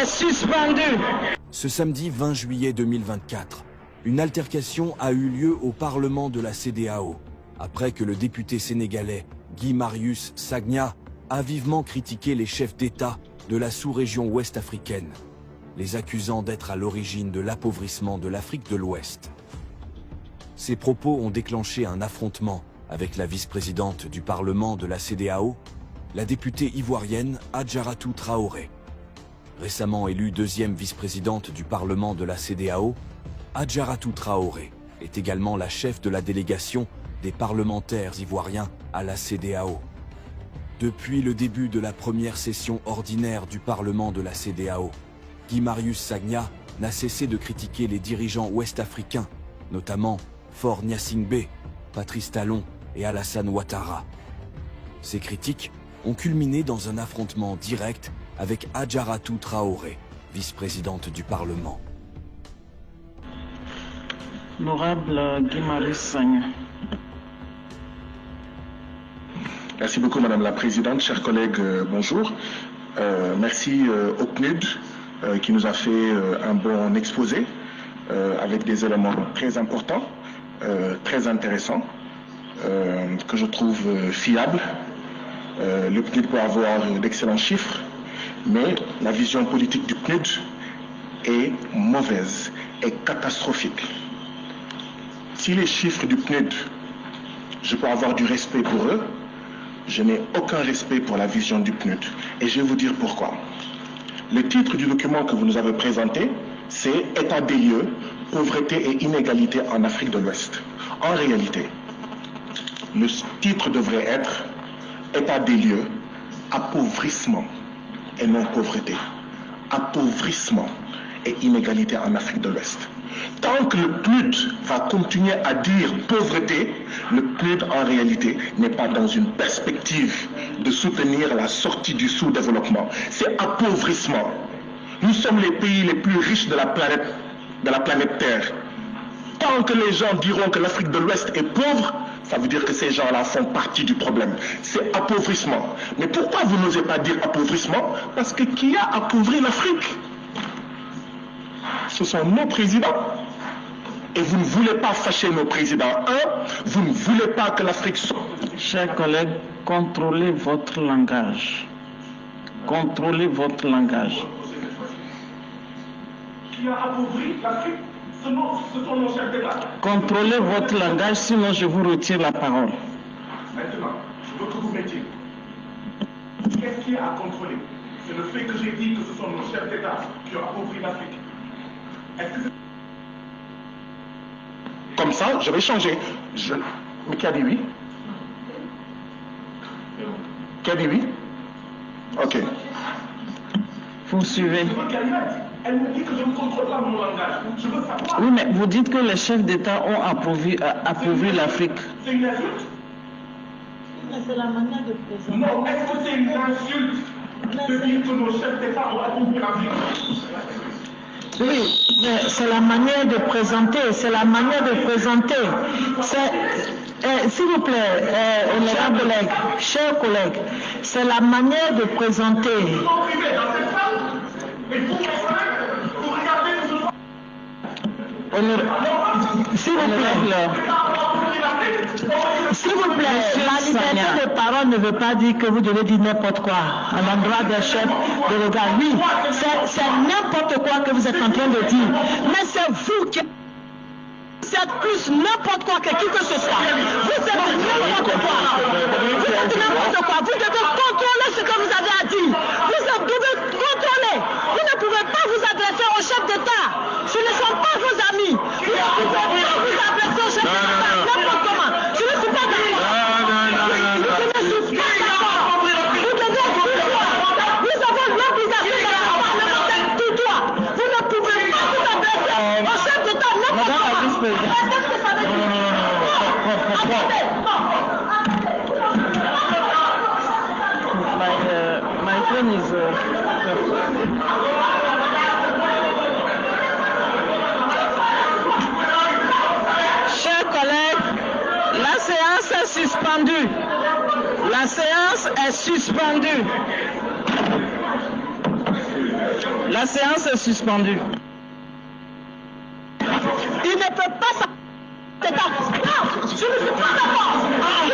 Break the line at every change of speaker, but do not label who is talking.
est suspendue.
Ce samedi 20 juillet 2024, une altercation a eu lieu au Parlement de la CEDEAO, après que le député sénégalais Guy Marius Sagna a vivement critiqué les chefs d'État de la sous-région ouest africaine, les accusant d'être à l'origine de l'appauvrissement de l'Afrique de l'Ouest. Ces propos ont déclenché un affrontement avec la vice-présidente du Parlement de la CEDEAO, la députée ivoirienne Adjaratou Traoré. Récemment élue deuxième vice-présidente du Parlement de la CEDEAO, Adjaratou Traoré est également la chef de la délégation des parlementaires ivoiriens à la CEDEAO. Depuis le début de la première session ordinaire du Parlement de la CEDEAO, Guy Marius Sagna n'a cessé de critiquer les dirigeants ouest-africains, notamment Faure Gnassingbé, Patrice Talon et Alassane Ouattara. Ces critiques ont culminé dans un affrontement direct avec Adjaratou Traoré, vice-présidente du Parlement.
L'honorable Guy Marius Sagna.
Merci beaucoup Madame la Présidente, chers collègues, bonjour. Merci au PNUD qui nous a fait un bon exposé avec des éléments très importants, très intéressants, que je trouve fiables. Le PNUD peut avoir d'excellents chiffres, mais la vision politique du PNUD est mauvaise, est catastrophique. Si les chiffres du PNUD, je peux avoir du respect pour eux, je n'ai aucun respect pour la vision du PNUD. Et je vais vous dire pourquoi. Le titre du document que vous nous avez présenté, c'est « État des lieux, pauvreté et inégalité en Afrique de l'Ouest ». En réalité, le titre devrait être « État des lieux, appauvrissement et non pauvreté ». Appauvrissement et inégalité en Afrique de l'Ouest. Tant que le PNUD va continuer à dire pauvreté, le PNUD en réalité n'est pas dans une perspective de soutenir la sortie du sous-développement. C'est appauvrissement. Nous sommes les pays les plus riches de la planète Terre. Tant que les gens diront que l'Afrique de l'Ouest est pauvre, ça veut dire que ces gens-là font partie du problème. C'est appauvrissement. Mais pourquoi vous n'osez pas dire appauvrissement? Parce que qui a appauvri l'Afrique? Ce sont nos présidents. Et vous ne voulez pas fâcher nos présidents. Vous ne voulez pas que l'Afrique soit...
Chers collègues, contrôlez votre langage. Contrôlez votre langage.
Qui a appauvri l'Afrique? Ce sont nos chefs d'État.
Contrôlez votre langage, sinon je vous retire la parole.
Maintenant, je veux que vous mettiez. Qu'est-ce qui a à contrôler? C'est le fait que j'ai dit que ce sont nos chefs d'État qui ont appauvri l'Afrique. Comme ça, je vais changer. Mais qui a dit oui? Qui a dit oui? Ok.
Vous suivez.
Elle me dit que je ne contrôle pas mon langage. Je veux savoir.
Oui, mais vous dites que les chefs d'État ont appauvri l'Afrique.
C'est une insulte?
Mais c'est la manière de présenter.
Non, est-ce que c'est une insulte de dire que nos chefs d'État ont appauvri l'Afrique?
Oui, mais c'est la manière de présenter, c'est la manière de présenter. S'il vous plaît, honorable collègue, chers collègues, c'est la manière de présenter. S'il vous plaît, la liberté de parole ne veut pas dire que vous devez dire n'importe quoi à l'endroit des chefs de l'organe. Oui, c'est n'importe quoi que vous êtes en train de dire. Mais c'est vous qui êtes plus n'importe quoi que qui que ce soit. Vous êtes n'importe quoi. Vous êtes n'importe quoi. Vous devez contrôler ce que vous avez à dire. Vous devez contrôler. Vous ne pouvez pas vous adresser au chef d'État. Ce ne sont pas vos amis. Vous ne pouvez pas vous adresser au chef d'État n'importe comment. Je ne suis pas d'accord. Je ne suis pas d'accord. Vous devez tutoyer. Nous avons l'obligation de tutoyer. Vous ne pouvez pas vous adresser au chef d'État n'importe comment. Qu'est-ce que ça veut dire?
My phone is... Chers collègues, la séance est suspendue. La séance est suspendue. La séance est suspendue.
Il ne peut pas... Non, je ne suis pas d'accord.